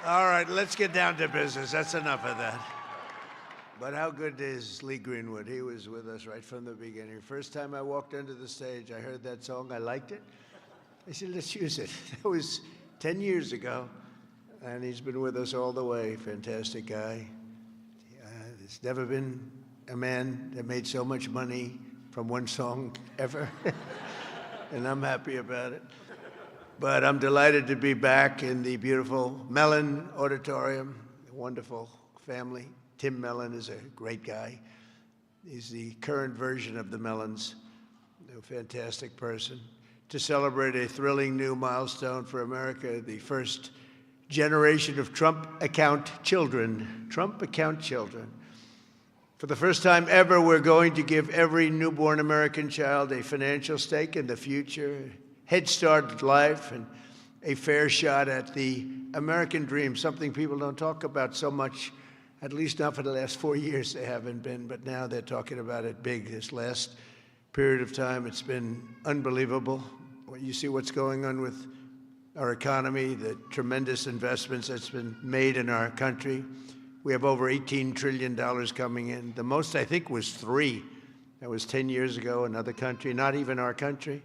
All right, let's get down to business. That's enough of that. But how good is Lee Greenwood? He was with us right from the beginning. First time I walked onto the stage, I heard that song. I liked it. I said, let's use it. That was 10 years ago, and he's been with us all the way. Fantastic guy. There's never been a man that made so much money from one song ever, and I'm happy about it. But I'm delighted to be back in the beautiful Mellon Auditorium, a wonderful family. Tim Mellon is a great guy. He's the current version of the Mellons, a fantastic person. To celebrate a thrilling new milestone for America, the first generation of Trump account children. Trump account children. For the first time ever, we're going to give every newborn American child a financial stake in the future, head start at life, and a fair shot at the American dream, something people don't talk about so much, at least not for the last 4 years they haven't been, but now they're talking about it big. This last period of time, it's been unbelievable. You see what's going on with our economy, the tremendous investments that's been made in our country. We have over $18 trillion coming in. The most, I think, was 3. That was 10 years ago, another country, not even our country.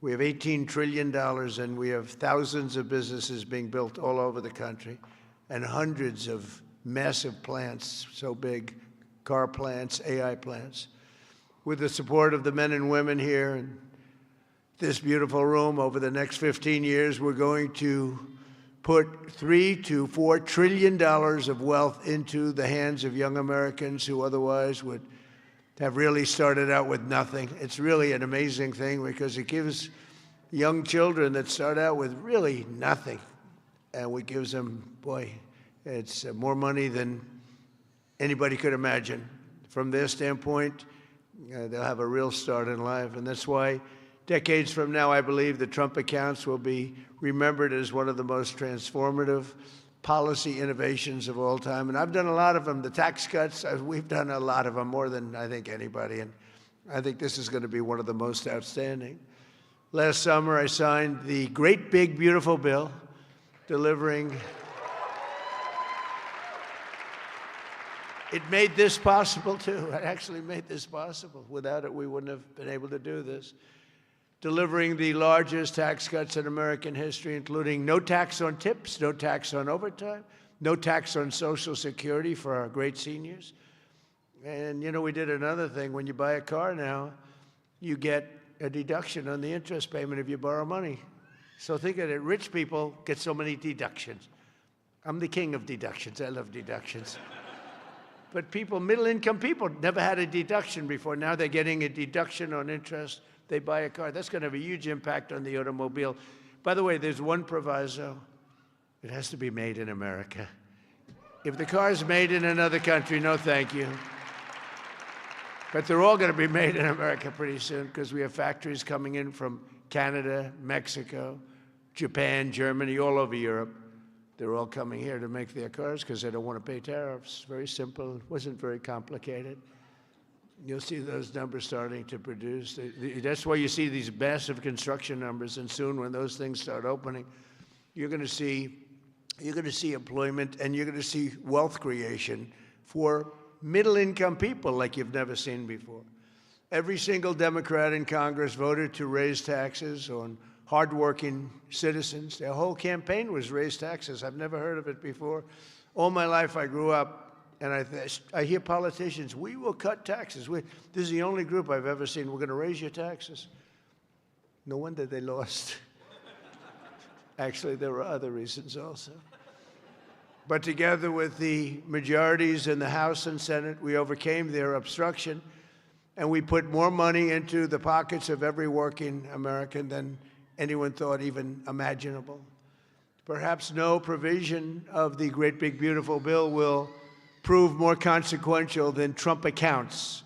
We have $18 trillion, and we have thousands of businesses being built all over the country, and hundreds of massive plants, so big, car plants, AI plants. With the support of the men and women here in this beautiful room, over the next 15 years, we're going to put $3 to $4 trillion of wealth into the hands of young Americans who otherwise would have really started out with nothing. It's really an amazing thing because it gives young children that start out with really nothing, and we gives them, boy, it's more money than anybody could imagine. From their standpoint, they'll have a real start in life, and that's why decades from now, I believe the Trump accounts will be remembered as one of the most transformative policy innovations of all time. And I've done a lot of them. The tax cuts, we've done a lot of them, more than I think anybody. And I think this is going to be one of the most outstanding. Last summer, I signed the great, big, beautiful bill delivering. It made this possible, too. It actually made this possible. Without it, we wouldn't have been able to do this. Delivering the largest tax cuts in American history, including no tax on tips, no tax on overtime, no tax on Social Security for our great seniors. And, you know, we did another thing. When you buy a car now, you get a deduction on the interest payment if you borrow money. So think of it. Rich people get so many deductions. I'm the king of deductions. I love deductions. But people, middle-income people, never had a deduction before. Now they're getting a deduction on interest. They buy a car. That's going to have a huge impact on the automobile. By the way, there's one proviso. It has to be made in America. If the car is made in another country, no thank you. But they're all going to be made in America pretty soon because we have factories coming in from Canada, Mexico, Japan, Germany, all over Europe. They're all coming here to make their cars because they don't want to pay tariffs. Very simple. It wasn't very complicated. You'll see those numbers starting to produce. That's why you see these massive construction numbers, and soon when those things start opening, you're going to see employment, and you're going to see wealth creation for middle-income people like you've never seen before. Every single Democrat in Congress voted to raise taxes on hardworking citizens. Their whole campaign was raise taxes. I've never heard of it before. All my life I grew up, and I hear politicians, we will cut taxes. This is the only group I've ever seen, we're going to raise your taxes. No wonder they lost. Actually, there were other reasons also. But together with the majorities in the House and Senate, we overcame their obstruction, and we put more money into the pockets of every working American than anyone thought even imaginable. Perhaps no provision of the great, big, beautiful bill will prove more consequential than Trump accounts.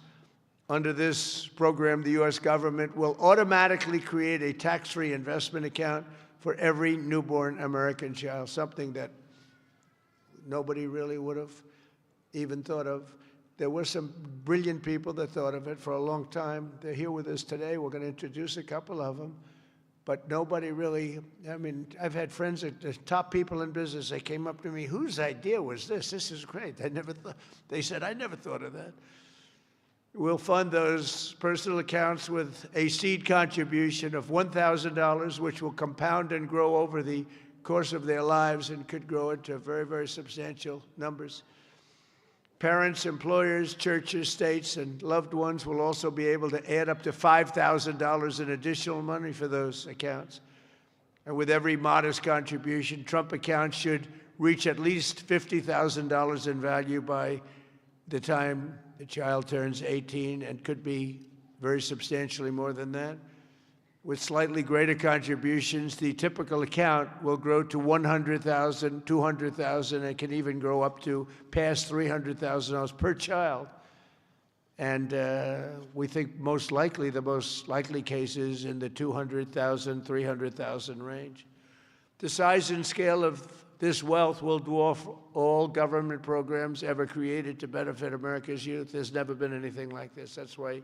Under this program, the U.S. government will automatically create a tax-free investment account for every newborn American child, something that nobody really would have even thought of. There were some brilliant people that thought of it for a long time. They're here with us today. We're going to introduce a couple of them. But nobody really, I mean, I've had friends that the top people in business, they came up to me, whose idea was this? This is great. They said, I never thought of that. We'll fund those personal accounts with a seed contribution of $1,000, which will compound and grow over the course of their lives and could grow into very, very substantial numbers. Parents, employers, churches, states, and loved ones will also be able to add up to $5,000 in additional money for those accounts. And with every modest contribution, Trump accounts should reach at least $50,000 in value by the time the child turns 18, and could be very substantially more than that. With slightly greater contributions, the typical account will grow to $100,000, $200,000, and can even grow up to past $300,000 per child. And we think the most likely cases in the $200,000, $300,000 range. The size and scale of this wealth will dwarf all government programs ever created to benefit America's youth. There's never been anything like this. That's why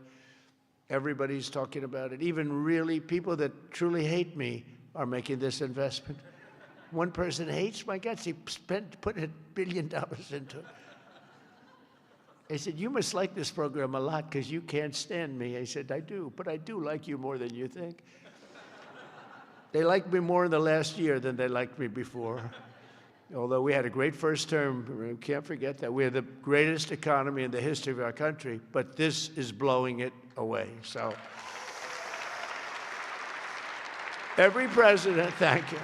everybody's talking about it. Even really people that truly hate me are making this investment. One person hates my guts. He put $1 billion into it. I said, you must like this program a lot because you can't stand me. I said, I do, but I do like you more than you think. They liked me more in the last year than they liked me before. Although we had a great first term, we can't forget that. We are the greatest economy in the history of our country, but this is blowing it away. So every president, thank you.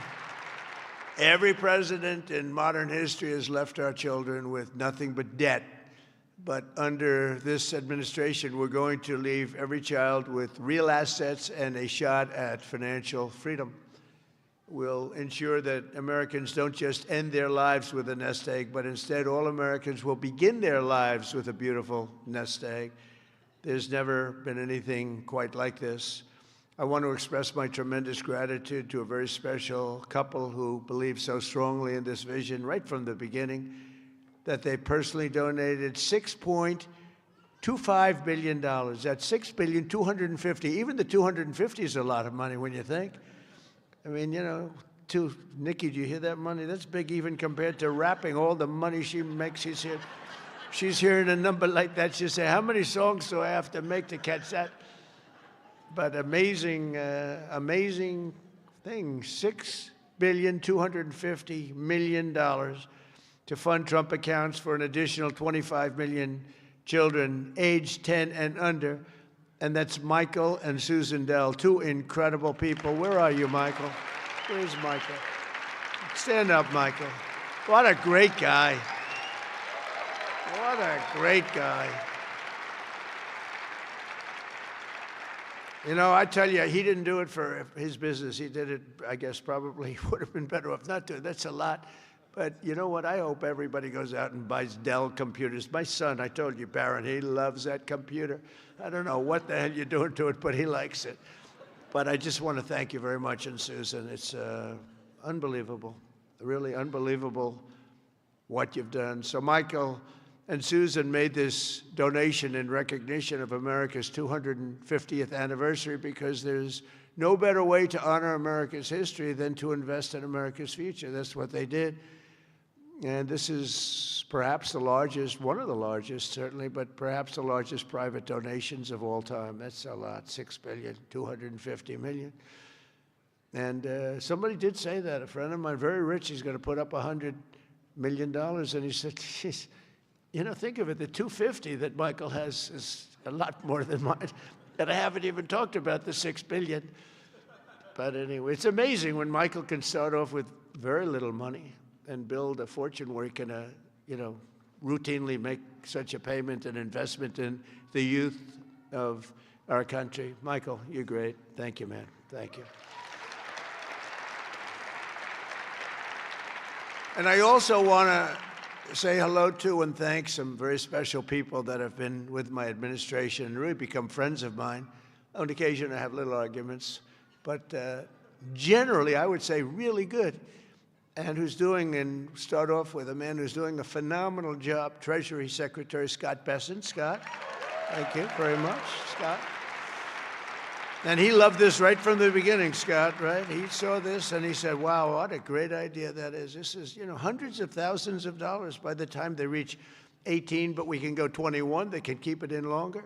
Every president in modern history has left our children with nothing but debt. But under this administration, we're going to leave every child with real assets and a shot at financial freedom. We'll ensure that Americans don't just end their lives with a nest egg, but instead all Americans will begin their lives with a beautiful nest egg. There's never been anything quite like this. I want to express my tremendous gratitude to a very special couple who believed so strongly in this vision right from the beginning that they personally donated $6.25 billion. That's $6,250,000,000. Even the 250 is a lot of money when you think. I mean, you know, Nikki, do you hear that money? That's big even compared to rapping, all the money she makes. She's hearing a number like that. She'll say, how many songs do I have to make to catch that? But amazing, amazing thing, $6,250,000,000 to fund Trump accounts for an additional 25 million children aged 10 and under. And that's Michael and Susan Dell, two incredible people. Where are you, Michael? Where's Michael? Stand up, Michael. What a great guy. What a great guy. You know, I tell you, he didn't do it for his business. He did it, I guess, probably would have been better off not to. That's a lot. But you know what? I hope everybody goes out and buys Dell computers. My son, I told you, Barron, he loves that computer. I don't know what the hell you're doing to it, but he likes it. But I just want to thank you very much, and Susan. It's unbelievable, really unbelievable what you've done. So Michael and Susan made this donation in recognition of America's 250th anniversary because there's no better way to honor America's history than to invest in America's future. That's what they did. And this is perhaps the largest, one of the largest certainly, but perhaps the largest private donations of all time. That's a lot, $6,250,000,000. And somebody did say that. A friend of mine, very rich, he's going to put up $100 million. And he said, geez, you know, think of it, the 250 that Michael has is a lot more than mine. And I haven't even talked about the $6 billion. But anyway, it's amazing when Michael can start off with very little money and build a fortune where he can, you know, routinely make such a payment and investment in the youth of our country. Michael, you're great. Thank you, man. Thank you. And I also want to say hello to and thank some very special people that have been with my administration and really become friends of mine. On occasion, I have little arguments, but generally, I would say really good. And who's doing, and start off with a man who's doing a phenomenal job, Treasury Secretary Scott Bessent. Scott, thank you very much, Scott. And he loved this right from the beginning, Scott, right? He saw this and he said, wow, what a great idea that is. This is, hundreds of thousands of dollars by the time they reach 18, but we can go 21. They can keep it in longer.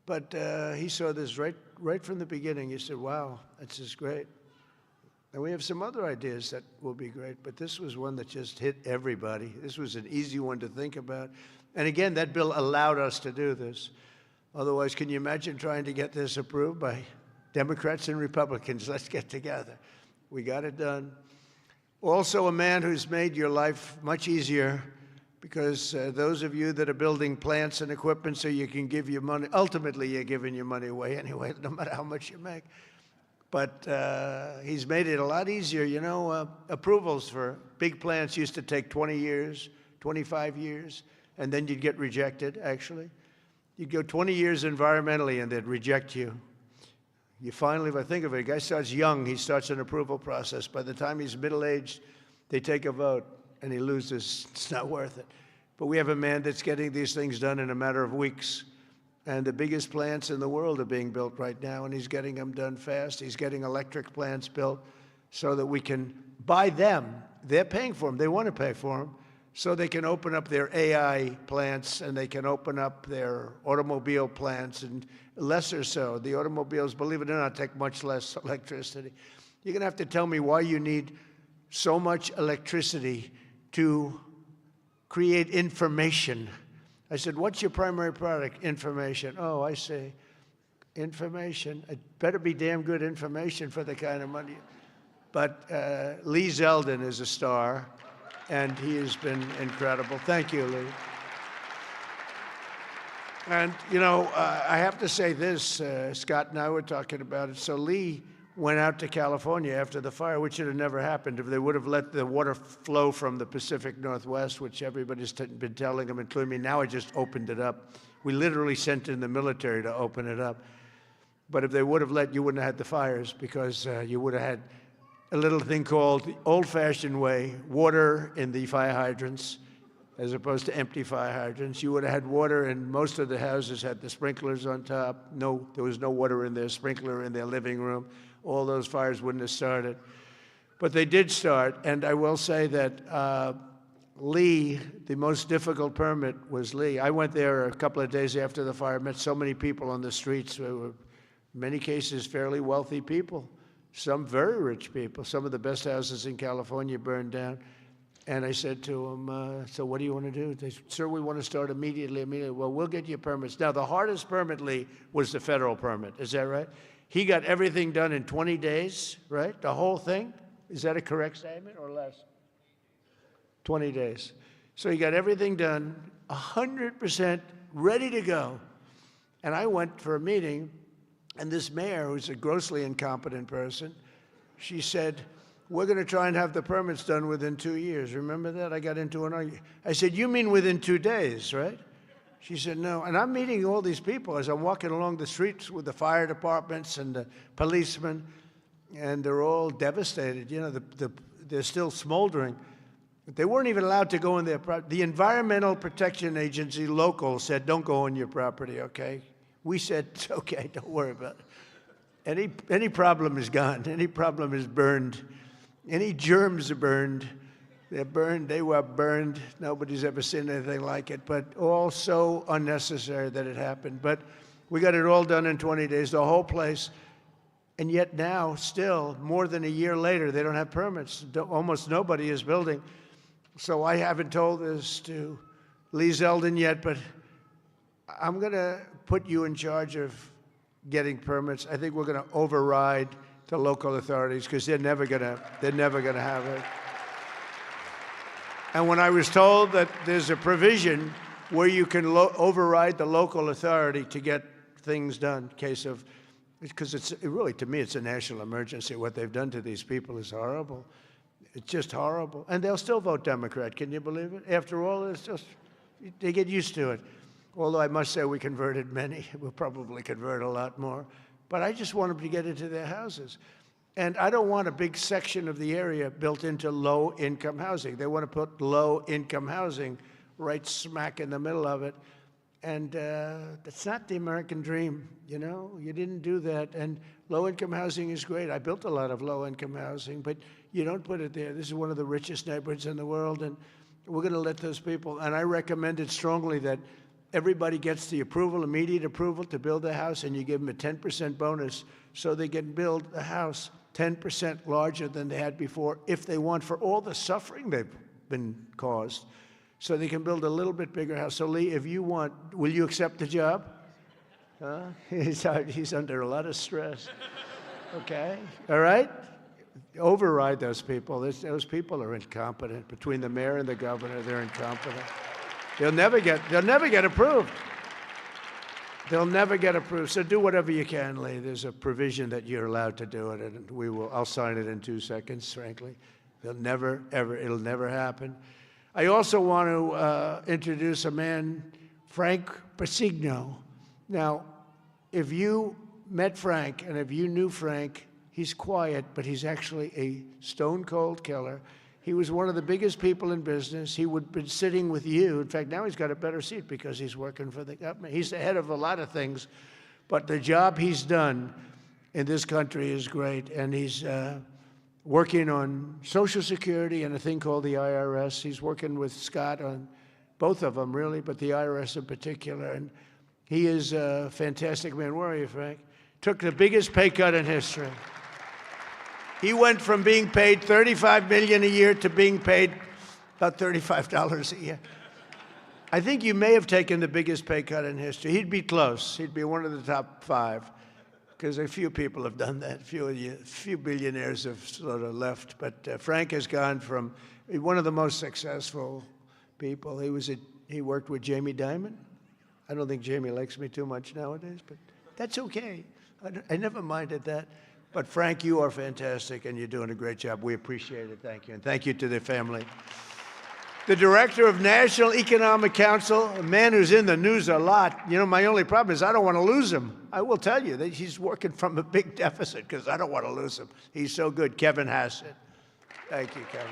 But he saw this right from the beginning. He said, wow, this is great. And we have some other ideas that will be great, but this was one that just hit everybody. This was an easy one to think about. And again, that bill allowed us to do this. Otherwise, can you imagine trying to get this approved by Democrats and Republicans? Let's get together. We got it done. Also, a man who's made your life much easier, because those of you that are building plants and equipment so you can give your money, ultimately you're giving your money away anyway, no matter how much you make. But he's made it a lot easier. Approvals for big plants used to take 20 years, 25 years, and then you'd get rejected, actually. You'd go 20 years environmentally and they'd reject you. You finally, if I think of it, a guy starts young, he starts an approval process. By the time he's middle-aged, they take a vote and he loses. It's not worth it. But we have a man that's getting these things done in a matter of weeks. And the biggest plants in the world are being built right now, and he's getting them done fast. He's getting electric plants built so that we can buy them. They're paying for them. They want to pay for them. So they can open up their AI plants and they can open up their automobile plants, and lesser so. The automobiles, believe it or not, take much less electricity. You're going to have to tell me why you need so much electricity to create information. I said, what's your primary product? Information. Oh, I see. Information. It better be damn good information for the kind of money. But Lee Zeldin is a star, and he has been incredible. Thank you, Lee. And, I have to say this, Scott and I were talking about it. So Lee went out to California after the fire, which would have never happened if they would have let the water flow from the Pacific Northwest, which everybody's been telling them, including me. Now I just opened it up. We literally sent in the military to open it up. But if they would have let, you wouldn't have had the fires, because you would have had a little thing called the old-fashioned way, water in the fire hydrants, as opposed to empty fire hydrants. You would have had water, and most of the houses had the sprinklers on top. No, there was no water in their sprinkler in their living room. All those fires wouldn't have started. But they did start, and I will say that Lee, the most difficult permit was Lee. I went there a couple of days after the fire, met so many people on the streets. They were, in many cases, fairly wealthy people, some very rich people. Some of the best houses in California burned down. And I said to them, so what do you want to do? They said, sir, we want to start immediately. Well, we'll get you permits. Now, the hardest permit, Lee, was the federal permit. Is that right? He got everything done in 20 days, right? The whole thing? Is that a correct statement or less? 20 days. So he got everything done, 100% ready to go. And I went for a meeting, and this mayor, who's a grossly incompetent person, she said, we're going to try and have the permits done within 2 years. Remember that? I got into an argument. I said, you mean within 2 days, right? She said, no. And I'm meeting all these people as I'm walking along the streets with the fire departments and the policemen, and they're all devastated. They're still smoldering. They weren't even allowed to go in their property. The Environmental Protection Agency local said, don't go on your property, okay? We said, it's okay, don't worry about it. Any problem is gone. Any problem is burned. Any germs are burned. They're burned. They were burned. Nobody's ever seen anything like it, but all so unnecessary that it happened. But we got it all done in 20 days, the whole place. And yet now, still, more than a year later, they don't have permits. Almost nobody is building. So I haven't told this to Lee Zeldin yet, but I'm going to put you in charge of getting permits. I think we're going to override the local authorities, because they're never going to have it. And when I was told that there's a provision where you can override the local authority to get things done, because really, to me, it's a national emergency. What they've done to these people is horrible. It's just horrible. And they'll still vote Democrat. Can you believe it? After all, they get used to it. Although I must say we converted many. We'll probably convert a lot more. But I just want them to get into their houses. And I don't want a big section of the area built into low-income housing. They want to put low-income housing right smack in the middle of it. And that's not the American dream, you know? You didn't do that. And low-income housing is great. I built a lot of low-income housing, but you don't put it there. This is one of the richest neighborhoods in the world, and we're going to let those people. And I recommend it strongly that everybody gets the approval, immediate approval to build a house, and you give them a 10% bonus so they can build a house 10% larger than they had before if they want, for all the suffering they've been caused. So they can build a little bit bigger house. So Lee, if you want, will you accept the job? Huh? He's under a lot of stress. Okay, all right? Override those people. Those people are incompetent. Between the mayor and the governor, they're incompetent. They'll never get approved. They'll never get approved. So do whatever you can, Lee. There's a provision that you're allowed to do it, and I'll sign it in 2 seconds, frankly. It'll never happen. I also want to introduce a man, Frank Pasigno. Now, if you met Frank and if you knew Frank, he's quiet, but he's actually a stone-cold killer. He was one of the biggest people in business. He would have been sitting with you. In fact, now he's got a better seat because he's working for the government. He's the head of a lot of things, but the job he's done in this country is great, and he's working on Social Security and a thing called the IRS. He's working with Scott on both of them, really, but the IRS in particular. And he is a fantastic man. Where are you, Frank? Took the biggest pay cut in history. He went from being paid $35 million a year to being paid about $35 a year. I think you may have taken the biggest pay cut in history. He'd be close. He'd be one of the top 5. Because a few people have done that. A few billionaires have sort of left. But Frank has gone from one of the most successful people. He worked with Jamie Dimon. I don't think Jamie likes me too much nowadays, but that's okay. I never minded that. But Frank, you are fantastic, and you're doing a great job. We appreciate it. Thank you. And thank you to the family. The director of National Economic Council, a man who's in the news a lot. You know, my only problem is I don't want to lose him. I will tell you that he's working from a big deficit because I don't want to lose him. He's so good. Kevin Hassett. Thank you, Kevin.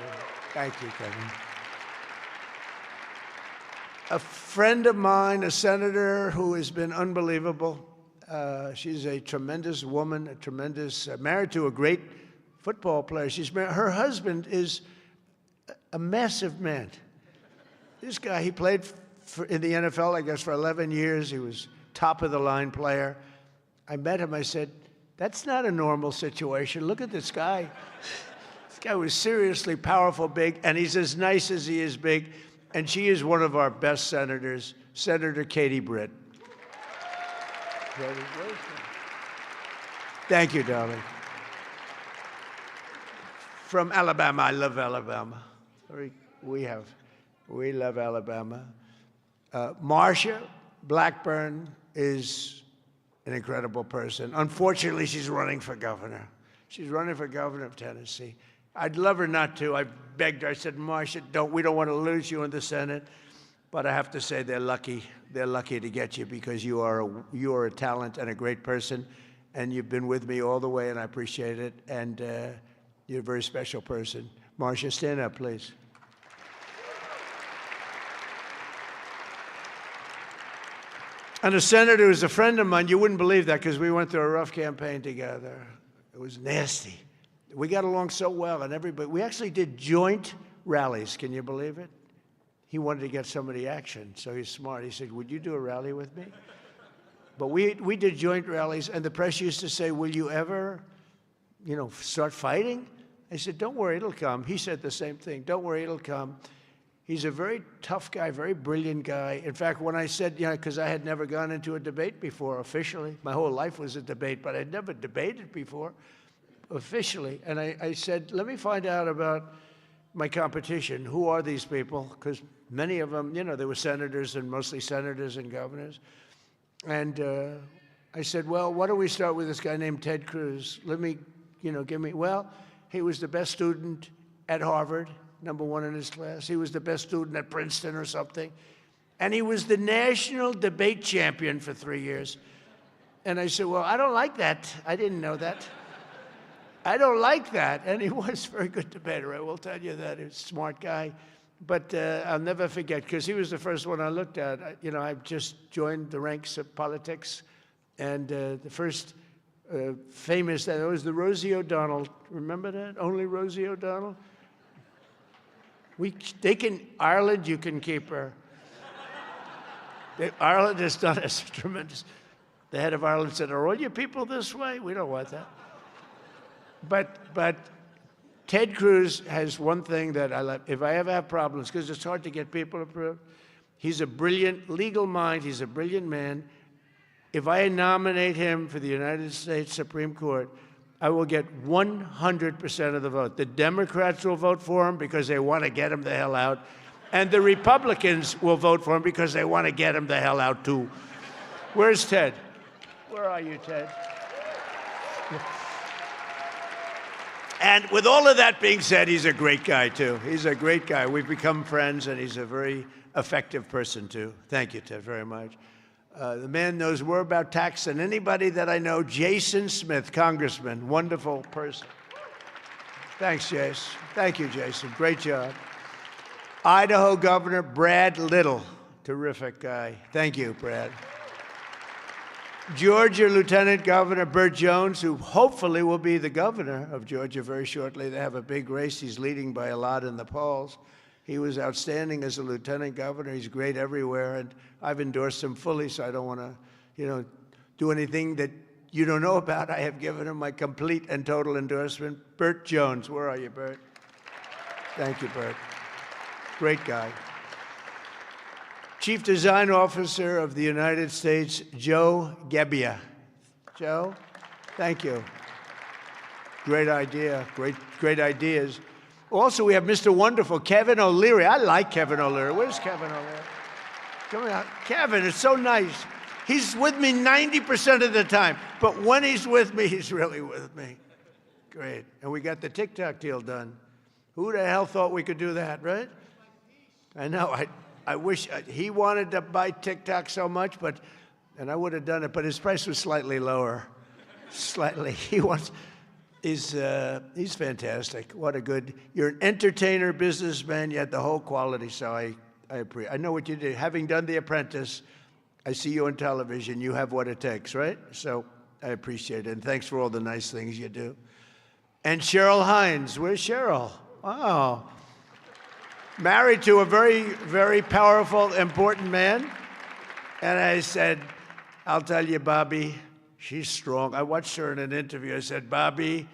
Thank you, Kevin. A friend of mine, a senator who has been unbelievable. She's a tremendous woman, married to a great football player. Her husband is a massive man. This guy, he played in the NFL, I guess, for 11 years. He was top-of-the-line player. I met him. I said, that's not a normal situation. Look at this guy. This guy was seriously powerful, big, and he's as nice as he is big. And she is one of our best senators, Senator Katie Britt. Thank you, darling. From Alabama. I love Alabama. We love Alabama. Marsha Blackburn is an incredible person. Unfortunately, she's running for governor. She's running for governor of Tennessee. I'd love her not to. I begged her. I said, Marsha, we don't want to lose you in the Senate. But I have to say they're lucky. They're lucky to get you because you are a talent and a great person, and you've been with me all the way, and I appreciate it. And you're a very special person. Marsha, stand up, please. And a senator who's a friend of mine, you wouldn't believe that because we went through a rough campaign together. It was nasty. We got along so well, and we actually did joint rallies. Can you believe it? He wanted to get some of the action, so he's smart. He said, would you do a rally with me? But we did joint rallies, and the press used to say, will you ever, start fighting? I said, don't worry, it'll come. He said the same thing. Don't worry, it'll come. He's a very tough guy, very brilliant guy. In fact, when I said, because I had never gone into a debate before officially. My whole life was a debate, but I'd never debated before officially. And I said, let me find out about my competition. Who are these people? Because many of them, they were senators and mostly senators and governors. And I said, well, why don't we start with this guy named Ted Cruz? Let me, well, he was the best student at Harvard, #1 in his class. He was the best student at Princeton or something. And he was the national debate champion for 3 years. And I said, well, I don't like that. I didn't know that. I don't like that. And he was a very good debater, I will tell you that. He's a smart guy, But I'll never forget, because he was the first one I looked at. I just joined the ranks of politics, and the first famous, that was the Rosie O'Donnell. Remember that? Only Rosie O'Donnell? Ireland, you can keep her. Ireland has done us tremendous. The head of Ireland said, "Are all your people this way? We don't want that." But Ted Cruz has one thing that I like. If I ever have problems, because it's hard to get people approved, he's a brilliant legal mind. He's a brilliant man. If I nominate him for the United States Supreme Court, I will get 100% of the vote. The Democrats will vote for him because they want to get him the hell out. And the Republicans will vote for him because they want to get him the hell out, too. Where's Ted? Where are you, Ted? And with all of that being said, he's a great guy, too. He's a great guy. We've become friends, and he's a very effective person, too. Thank you, Ted, very much. The man knows more about tax than anybody that I know. Jason Smith, Congressman, wonderful person. Thanks, Jason. Thank you, Jason. Great job. Idaho Governor Brad Little, terrific guy. Thank you, Brad. Georgia Lieutenant Governor Burt Jones, who hopefully will be the governor of Georgia very shortly. They have a big race. He's leading by a lot in the polls. He was outstanding as a lieutenant governor. He's great everywhere, and I've endorsed him fully, so I don't want to, do anything that you don't know about. I have given him my complete and total endorsement. Burt Jones, where are you, Burt? Thank you, Burt. Great guy. Chief Design Officer of the United States, Joe Gebbia. Joe, thank you. Great idea, great ideas. Also, we have Mr. Wonderful, Kevin O'Leary. I like Kevin O'Leary. Where's Kevin O'Leary? Come on, Kevin, it's so nice. He's with me 90% of the time, but when he's with me, he's really with me. Great. And we got the TikTok deal done. Who the hell thought we could do that, right? I know. I wish he wanted to buy TikTok so much, and I would have done it, but his price was slightly lower. Slightly. He's fantastic. What a good, you're an entertainer, businessman, you had the whole quality, so I appreciate. I know what you did. Having done The Apprentice, I see you on television, you have what it takes, right? So I appreciate it, and thanks for all the nice things you do. And Cheryl Hines, where's Cheryl? Wow. Married to a very, very powerful, important man. And I said, I'll tell you, Bobby, she's strong. I watched her in an interview. I said, Bobby,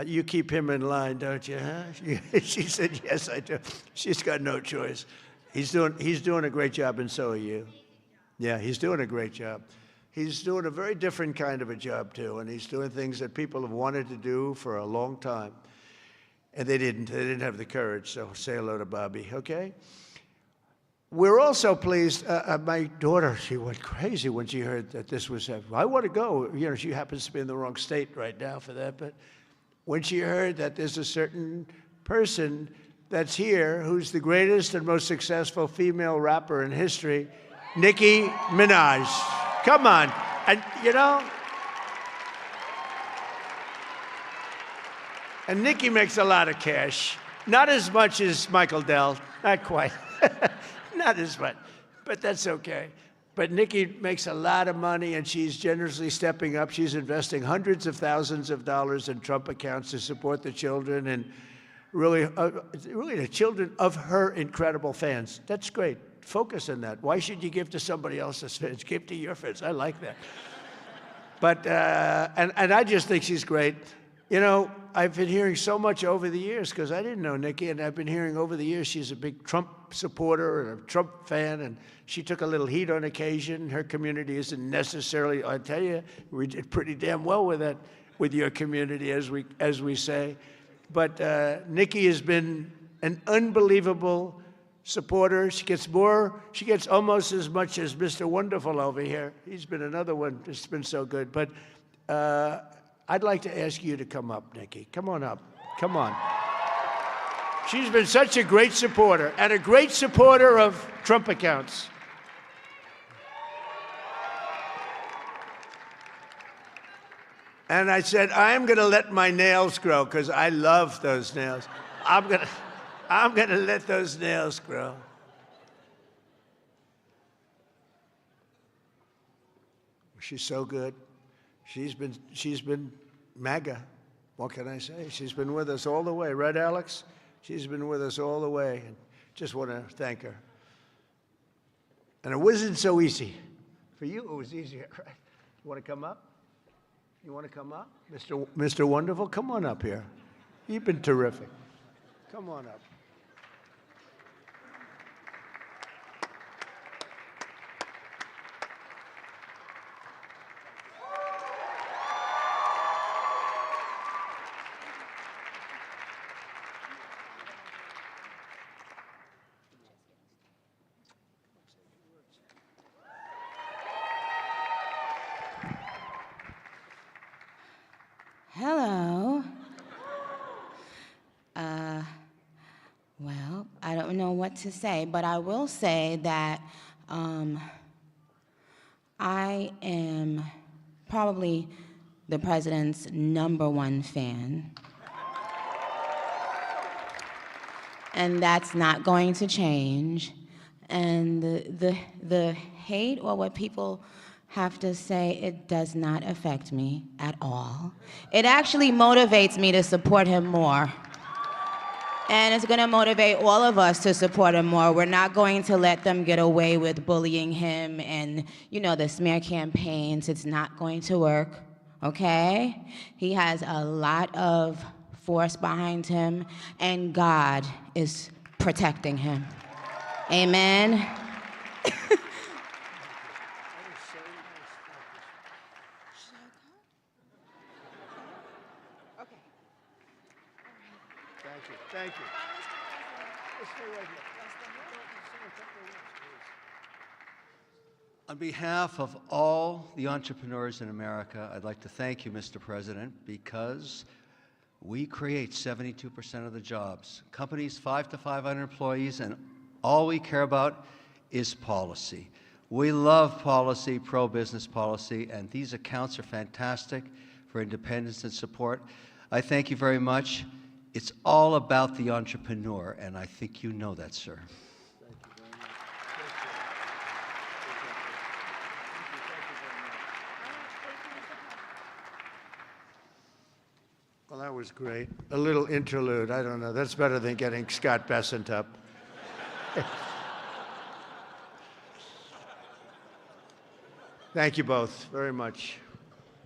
you keep him in line, don't you, huh? She said, yes, I do. She's got no choice. He's doing a great job, and so are you. Yeah, he's doing a great job. He's doing a very different kind of a job, too, and he's doing things that people have wanted to do for a long time. And they didn't have the courage, so say hello to Bobby, okay? We're also pleased, my daughter, she went crazy when she heard that this was happening. I want to go. She happens to be in the wrong state right now for that, but when she heard that there's a certain person that's here who's the greatest and most successful female rapper in history, Nicki Minaj. Come on. And, and Nicki makes a lot of cash. Not as much as Michael Dell. Not quite. Not as much. But that's okay. But Nicki makes a lot of money, and she's generously stepping up. She's investing hundreds of thousands of dollars in Trump accounts to support the children and really the children of her incredible fans. That's great. Focus on that. Why should you give to somebody else's fans? Give to your fans. I like that. But, and I just think she's great. I've been hearing so much over the years, because I didn't know Nicki, and I've been hearing over the years she's a big Trump supporter and a Trump fan, and she took a little heat on occasion. Her community isn't necessarily, I tell you, we did pretty damn well with that, with your community, as we say. But Nicki has been an unbelievable supporter. She gets almost as much as Mr. Wonderful over here. He's been another one that's been so good. But I'd like to ask you to come up, Nicki. Come on up. Come on. She's been such a great supporter, and a great supporter of Trump accounts. And I said, I'm going to let my nails grow, because I love those nails. I'm going I'm going to let those nails grow. She's so good. She's been MAGA. What can I say? She's been with us all the way. Right, Alex? She's been with us all the way. And just want to thank her. And it wasn't so easy. For you, it was easier, right? You want to come up? You want to come up? Mr. Wonderful, come on up here. You've been terrific. Come on up. Hello. Well, I don't know what to say, but I will say that I am probably the president's #1 fan. And that's not going to change. And the hate or what people have to say, it does not affect me at all. It actually motivates me to support him more. And it's going to motivate all of us to support him more. We're not going to let them get away with bullying him and, you know, the smear campaigns. It's not going to work, okay? He has a lot of force behind him, and God is protecting him. Amen. Thank you. On behalf of all the entrepreneurs in America, I'd like to thank you, Mr. President, because we create 72% of the jobs. Companies 5 to 500 employees, and all we care about is policy. We love policy, pro-business policy, and these accounts are fantastic for independence and support. I thank you very much. It's all about the entrepreneur, and I think you know that, sir. Thank you very much. Well, that was great. A little interlude. I don't know. That's better than getting Scott Bessent up. Thank you both very much.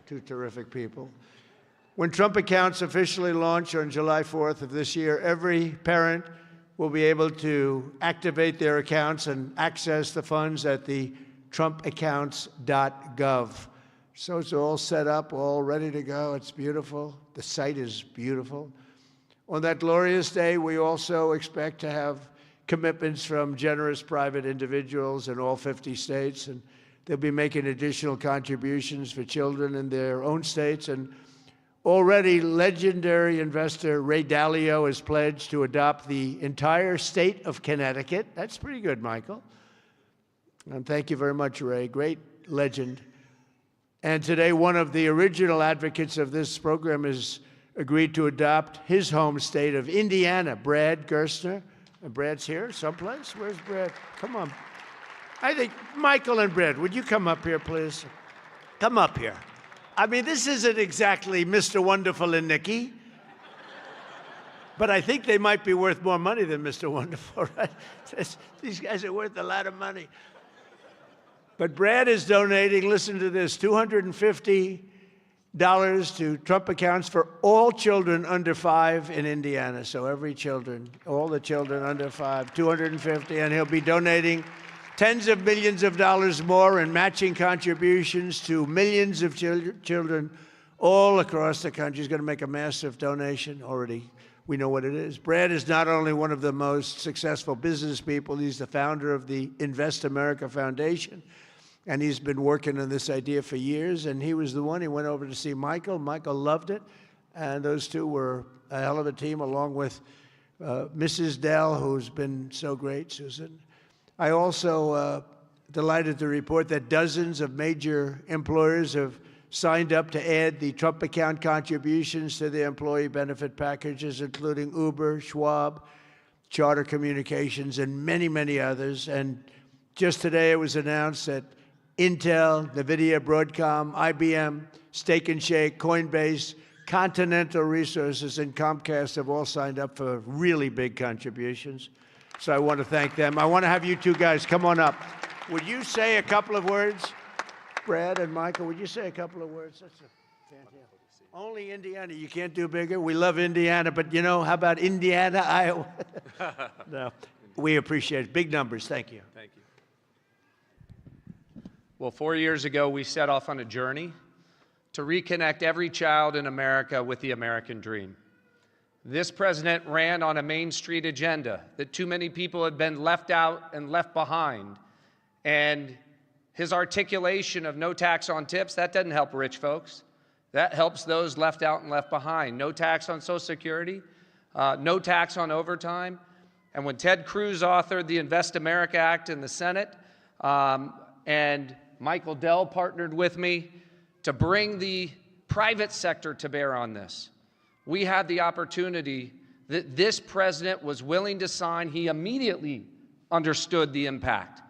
Two terrific people. When Trump accounts officially launch on July 4th of this year, every parent will be able to activate their accounts and access the funds at the trumpaccounts.gov. So it's all set up, all ready to go. It's beautiful. The site is beautiful. On that glorious day, we also expect to have commitments from generous private individuals in all 50 states, and they'll be making additional contributions for children in their own states. And already, legendary investor Ray Dalio has pledged to adopt the entire state of Connecticut. That's pretty good, Michael. And thank you very much, Ray. Great legend. And today, one of the original advocates of this program has agreed to adopt his home state of Indiana, Brad Gerstner. And Brad's here someplace? Where's Brad? Come on. I think Michael and Brad, would you come up here, please? Come up here. I mean, this isn't exactly Mr. Wonderful and Nikki, but I think they might be worth more money than Mr. Wonderful, right? These guys are worth a lot of money. But Brad is donating, listen to this, $250 to Trump accounts for all children under 5 in Indiana. So every children, all the children under 5, $250, and he'll be donating tens of millions of dollars more in matching contributions to millions of children all across the country. He's going to make a massive donation already. We know what it is. Brad is not only one of the most successful business people, he's the founder of the Invest America Foundation, and he's been working on this idea for years, and he was the one. He went over to see Michael. Michael loved it, and those two were a hell of a team, along with Mrs. Dell, who's been so great, Susan. I also delighted to report that dozens of major employers have signed up to add the Trump account contributions to their employee benefit packages, including Uber, Schwab, Charter Communications, and many, many others. And just today it was announced that Intel, NVIDIA, Broadcom, IBM, Steak and Shake, Coinbase, Continental Resources, and Comcast have all signed up for really big contributions. So I want to thank them. I want to have you two guys come on up. Would you say a couple of words? Brad and Michael, would you say a couple of words? That's a fantastic. Only Indiana. You can't do bigger. We love Indiana, but you know, how about Indiana, Iowa? No, we appreciate it. Big numbers. Thank you. Thank you. Well, 4 years ago, we set off on a journey to reconnect every child in America with the American dream. This president ran on a Main Street agenda that too many people had been left out and left behind. And his articulation of no tax on tips, that doesn't help rich folks. That helps those left out and left behind. No tax on Social Security, no tax on overtime. And when Ted Cruz authored the Invest America Act in the Senate, and Michael Dell partnered with me to bring the private sector to bear on this, we had the opportunity that this president was willing to sign. He immediately understood the impact.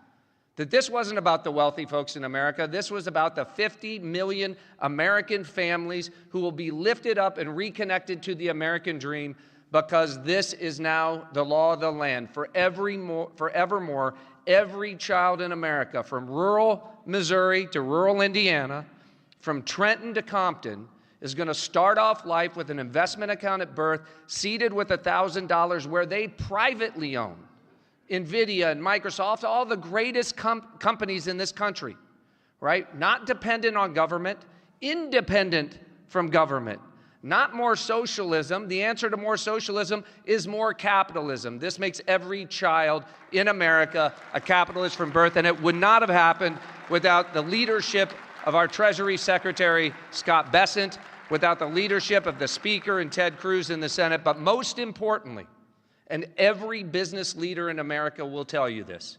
That this wasn't about the wealthy folks in America. This was about the 50 million American families who will be lifted up and reconnected to the American dream, because this is now the law of the land. Forevermore, every child in America, from rural Missouri to rural Indiana, from Trenton to Compton, is going to start off life with an investment account at birth, seeded with $1,000, where they privately own NVIDIA and Microsoft, all the greatest companies in this country, right? Not dependent on government, independent from government. Not more socialism. The answer to more socialism is more capitalism. This makes every child in America a capitalist from birth, and it would not have happened without the leadership of our Treasury Secretary, Scott Bessent, without the leadership of the Speaker and Ted Cruz in the Senate, but most importantly, and every business leader in America will tell you this,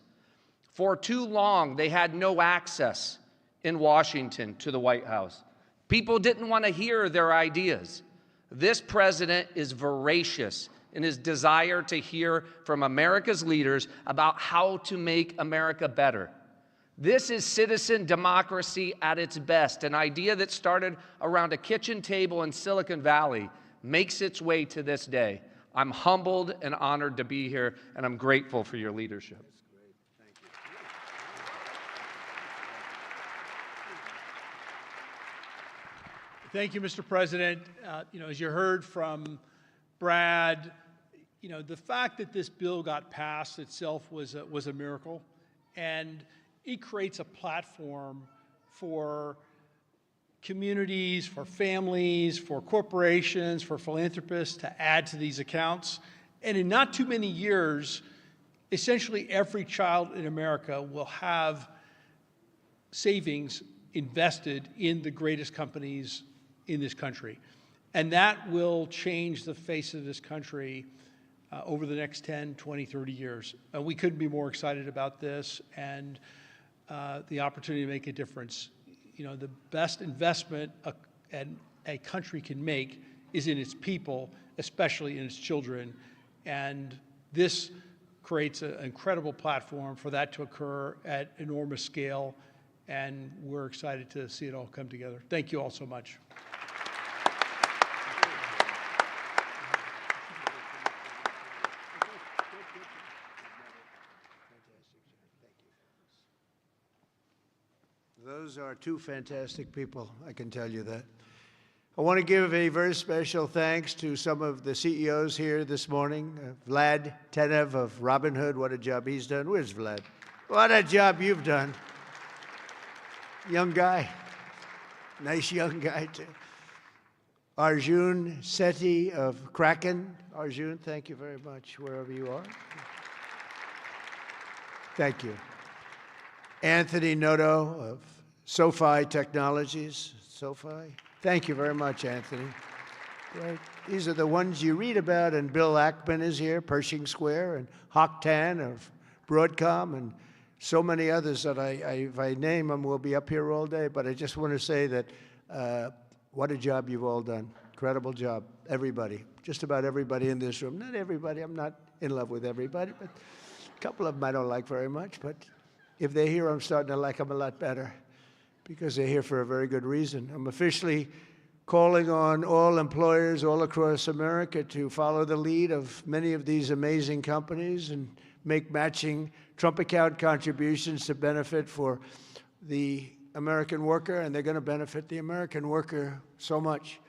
for too long they had no access in Washington to the White House. People didn't want to hear their ideas. This president is voracious in his desire to hear from America's leaders about how to make America better. This is citizen democracy at its best. An idea that started around a kitchen table in Silicon Valley makes its way to this day. I'm humbled and honored to be here, and I'm grateful for your leadership. Thank you, Mr. President. As you heard from Brad, the fact that this bill got passed itself was a miracle, and it creates a platform for communities, for families, for corporations, for philanthropists to add to these accounts. And in not too many years, essentially every child in America will have savings invested in the greatest companies in this country. And that will change the face of this country over the next 10, 20, 30 years. We couldn't be more excited about this and the opportunity to make a difference. The best investment a country can make is in its people, especially in its children. And this creates an incredible platform for that to occur at enormous scale. And we're excited to see it all come together. Thank you all so much. Those are two fantastic people, I can tell you that. I want to give a very special thanks to some of the CEOs here this morning. Vlad Tenev of Robinhood, what a job he's done. Where's Vlad? What a job you've done. Young guy. Nice young guy, too. Arjun Sethi of Kraken. Arjun, thank you very much, wherever you are. Thank you. Anthony Noto of SoFi Technologies. SoFi. Thank you very much, Anthony. Great. These are the ones you read about, and Bill Ackman is here, Pershing Square, and Hock Tan of Broadcom, and so many others that if I name them, we'll be up here all day. But I just want to say that what a job you've all done. Incredible job, everybody. Just about everybody in this room. Not everybody, I'm not in love with everybody, but a couple of them I don't like very much. But if they're here, I'm starting to like them a lot better because they're here for a very good reason. I'm officially calling on all employers all across America to follow the lead of many of these amazing companies and make matching Trump account contributions to benefit for the American worker, and they're going to benefit the American worker so much.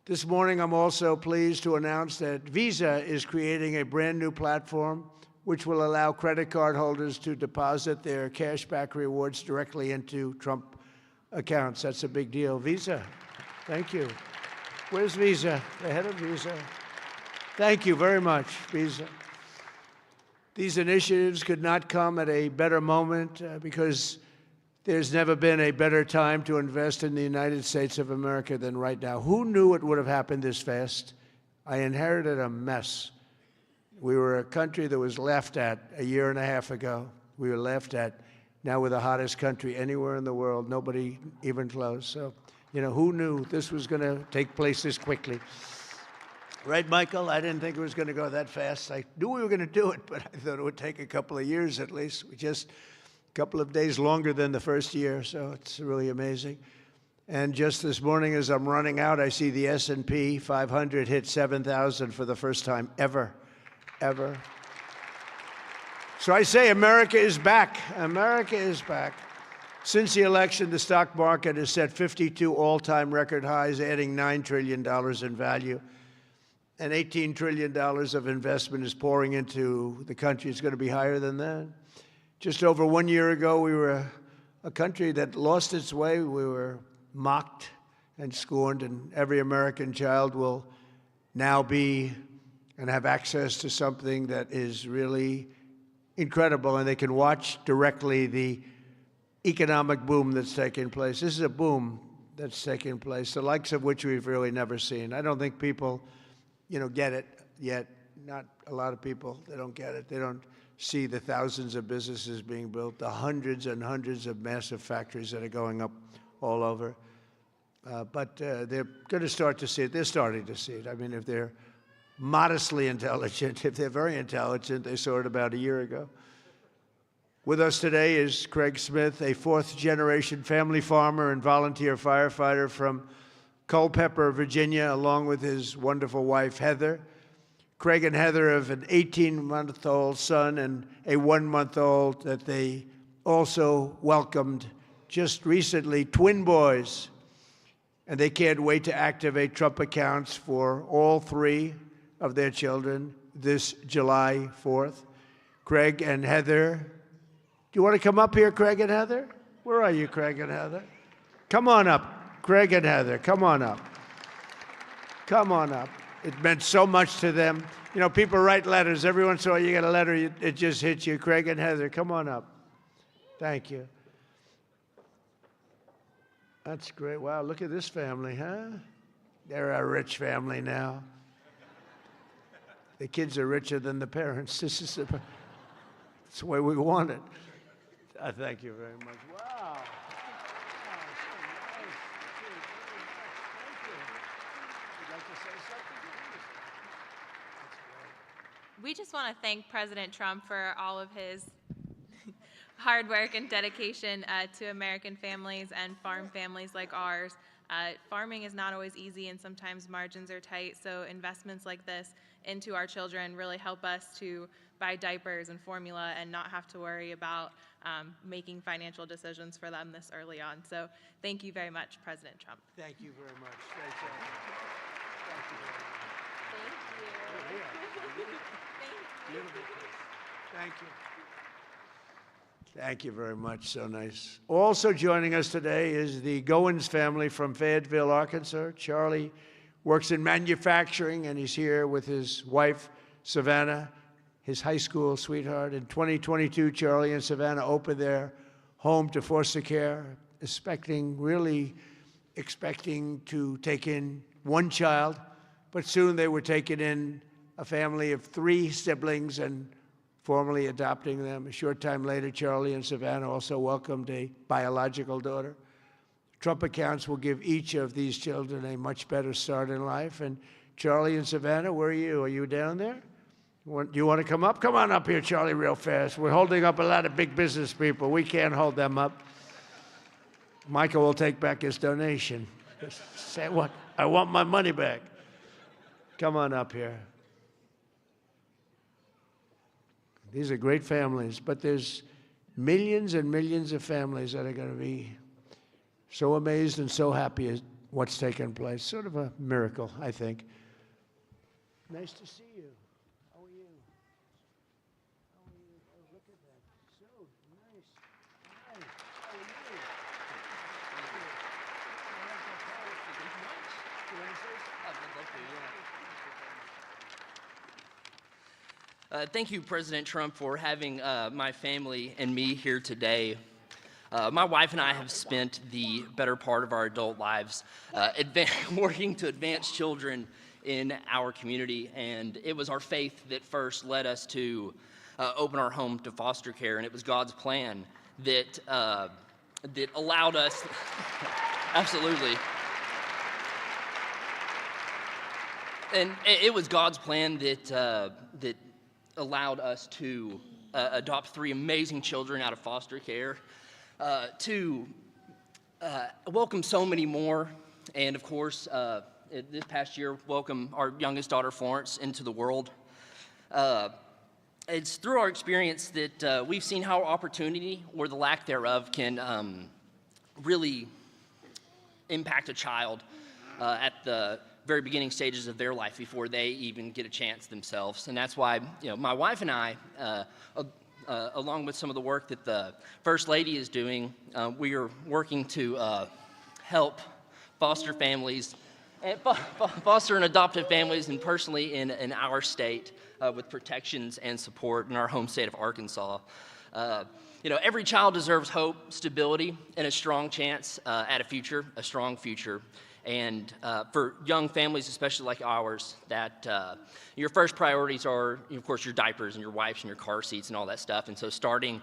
This morning, I'm also pleased to announce that Visa is creating a brand new platform which will allow credit card holders to deposit their cashback rewards directly into Trump accounts. That's a big deal. Visa, thank you. Where's Visa? The head of Visa. Thank you very much, Visa. These initiatives could not come at a better moment because there's never been a better time to invest in the United States of America than right now. Who knew it would have happened this fast? I inherited a mess. We were a country that was laughed at a year and a half ago. We were laughed at. Now we're the hottest country anywhere in the world, nobody even close. So, who knew this was going to take place this quickly? Right, Michael? I didn't think it was going to go that fast. I knew we were going to do it, but I thought it would take a couple of years at least. We just a couple of days longer than the first year, so it's really amazing. And just this morning as I'm running out, I see the S&P 500 hit 7,000 for the first time ever. So I say America is back. America is back. Since the election, the stock market has set 52 all-time record highs, adding $9 trillion in value. And $18 trillion of investment is pouring into the country. It's going to be higher than that. Just over 1 year ago, we were a country that lost its way. We were mocked and scorned, and every American child will now be and have access to something that is really incredible, and they can watch directly the economic boom that's taking place. This is a boom that's taking place, the likes of which we've really never seen. I don't think people, get it yet. Not a lot of people, they don't get it. They don't see the thousands of businesses being built, the hundreds and hundreds of massive factories that are going up all over. But they're going to start to see it. They're starting to see it. I mean, if they're modestly intelligent, if they're very intelligent, they saw it about a year ago. With us today is Craig Smith, a fourth-generation family farmer and volunteer firefighter from Culpeper, Virginia, along with his wonderful wife, Heather. Craig and Heather have an 18-month-old son and a 1-month-old that they also welcomed just recently, twin boys. And they can't wait to activate Trump accounts for all 3 of their children this July 4th. Craig and Heather, do you want to come up here, Craig and Heather? Where are you, Craig and Heather? Come on up, Craig and Heather, come on up. Come on up. It meant so much to them. People write letters. Every once in a while you get a letter, it just hits you. Craig and Heather, come on up. Thank you. That's great. Wow, look at this family, huh? They're a rich family now. The kids are richer than the parents. That's the way we want it. Thank you very much. Wow. We just want to thank President Trump for all of his hard work and dedication to American families and farm families like ours. Farming is not always easy, and sometimes margins are tight, so investments like this into our children really help us to buy diapers and formula and not have to worry about making financial decisions for them this early on. So thank you very much, President Trump. Thank you very much. Thank you. Thank you very much. Thank you. Beautiful. Thank you. Thank you very much. So nice. Also joining us today is the Goins family from Fayetteville, Arkansas. Charlie works in manufacturing, and he's here with his wife, Savannah, his high school sweetheart. In 2022, Charlie and Savannah opened their home to foster care, really expecting to take in 1 child, but soon they were taking in a family of 3 siblings and formally adopting them. A short time later, Charlie and Savannah also welcomed a biological daughter. Trump accounts will give each of these children a much better start in life. And Charlie and Savannah, where are you? Are you down there? Do you want to come up? Come on up here, Charlie, real fast. We're holding up a lot of big business people. We can't hold them up. Michael will take back his donation. Say what? I want my money back. Come on up here. These are great families, but there's millions and millions of families that are going to be so amazed and so happy at what's taken place. Sort of a miracle, I think. Nice to see you. How are you? How are you? Oh, look at that. So nice. Hi. How are you? Thank you, President Trump, for having my family and me here today. My wife and I have spent the better part of our adult lives working to advance children in our community, and it was our faith that first led us to open our home to foster care, and it was God's plan that allowed us, absolutely, and it was God's plan that allowed us to adopt 3 amazing children out of foster care, to welcome so many more, and of course, this past year, welcome our youngest daughter, Florence, into the world. It's through our experience that we've seen how opportunity, or the lack thereof, can really impact a child at the very beginning stages of their life before they even get a chance themselves. And that's why, my wife and I, along with some of the work that the First Lady is doing, we are working to help foster families, and foster and adoptive families, and personally in our state with protections and support in our home state of Arkansas. Every child deserves hope, stability, and a strong chance at a future, a strong future. And for young families, especially like ours, that your first priorities are, of course, your diapers and your wipes and your car seats and all that stuff. And so starting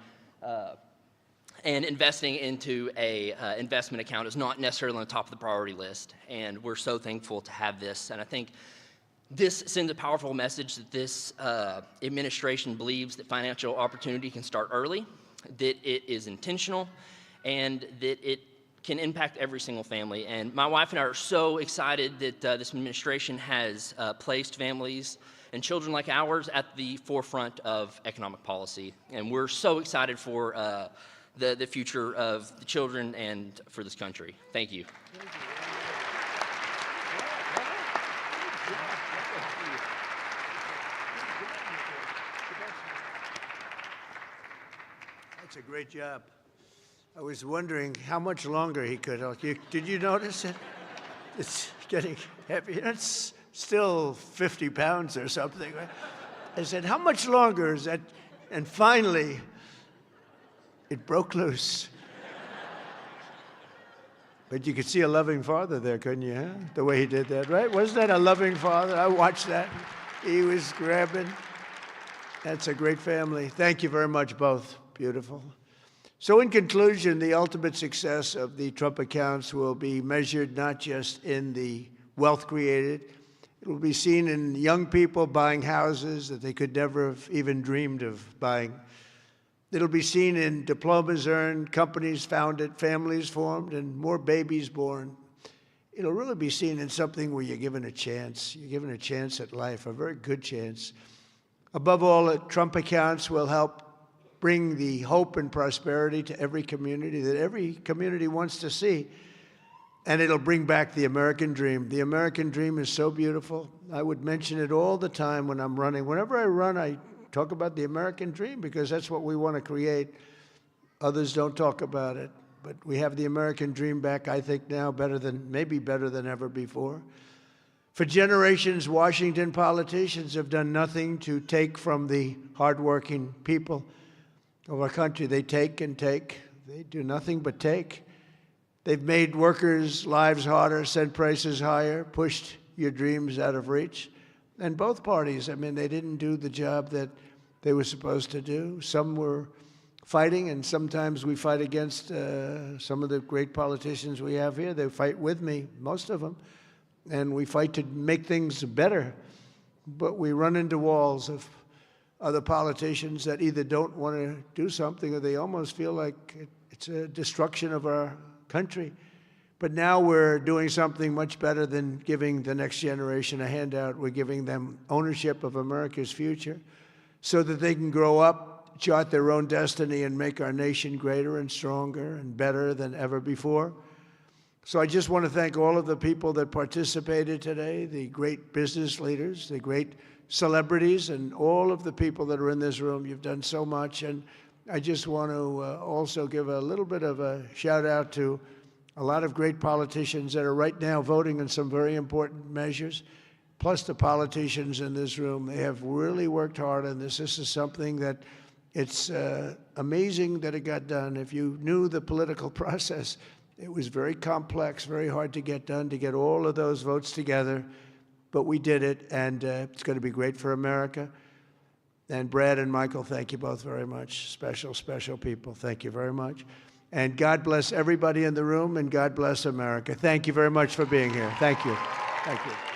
and investing into a investment account is not necessarily on the top of the priority list. And we're so thankful to have this. And I think this sends a powerful message that this administration believes that financial opportunity can start early, that it is intentional, and that it can impact every single family. And my wife and I are so excited that this administration has placed families and children like ours at the forefront of economic policy. And we're so excited for the future of the children and for this country. Thank you. That's a great job. I was wondering how much longer he could. Did you notice it? It's getting heavy. It's still 50 pounds or something, right? I said, how much longer is that? And finally, it broke loose. But you could see a loving father there, couldn't you? Huh? The way he did that, right? Wasn't that a loving father? I watched that. He was grabbing. That's a great family. Thank you very much, both. Beautiful. So in conclusion, the ultimate success of the Trump accounts will be measured not just in the wealth created. It will be seen in young people buying houses that they could never have even dreamed of buying. It'll be seen in diplomas earned, companies founded, families formed, and more babies born. It'll really be seen in something where you're given a chance. You're given a chance at life, a very good chance. Above all, the Trump accounts will help bring the hope and prosperity to every community that every community wants to see. And it'll bring back the American dream. The American dream is so beautiful. I would mention it all the time when I'm running. Whenever I run, I talk about the American dream because that's what we want to create. Others don't talk about it. But we have the American dream back, I think now, maybe better than ever before. For generations, Washington politicians have done nothing to take from the hardworking people of our country. They take and take. They do nothing but take. They've made workers' lives harder, sent prices higher, pushed your dreams out of reach. And both parties, they didn't do the job that they were supposed to do. Some were fighting, and sometimes we fight against some of the great politicians we have here. They fight with me, most of them, and we fight to make things better. But we run into walls of other politicians that either don't want to do something or they almost feel like it's a destruction of our country. But now we're doing something much better than giving the next generation a handout. We're giving them ownership of America's future so that they can grow up, chart their own destiny, and make our nation greater and stronger and better than ever before. So I just want to thank all of the people that participated today, the great business leaders, the great celebrities, and all of the people that are in this room. You've done so much. And I just want to also give a little bit of a shout out to a lot of great politicians that are right now voting on some very important measures, plus the politicians in this room. They have really worked hard on this. This is something that it's amazing that it got done. If you knew the political process, it was very complex, very hard to get done, to get all of those votes together. But we did it, and it's going to be great for America. And Brad and Michael, thank you both very much. Special, special people. Thank you very much. And God bless everybody in the room, and God bless America. Thank you very much for being here. Thank you. Thank you.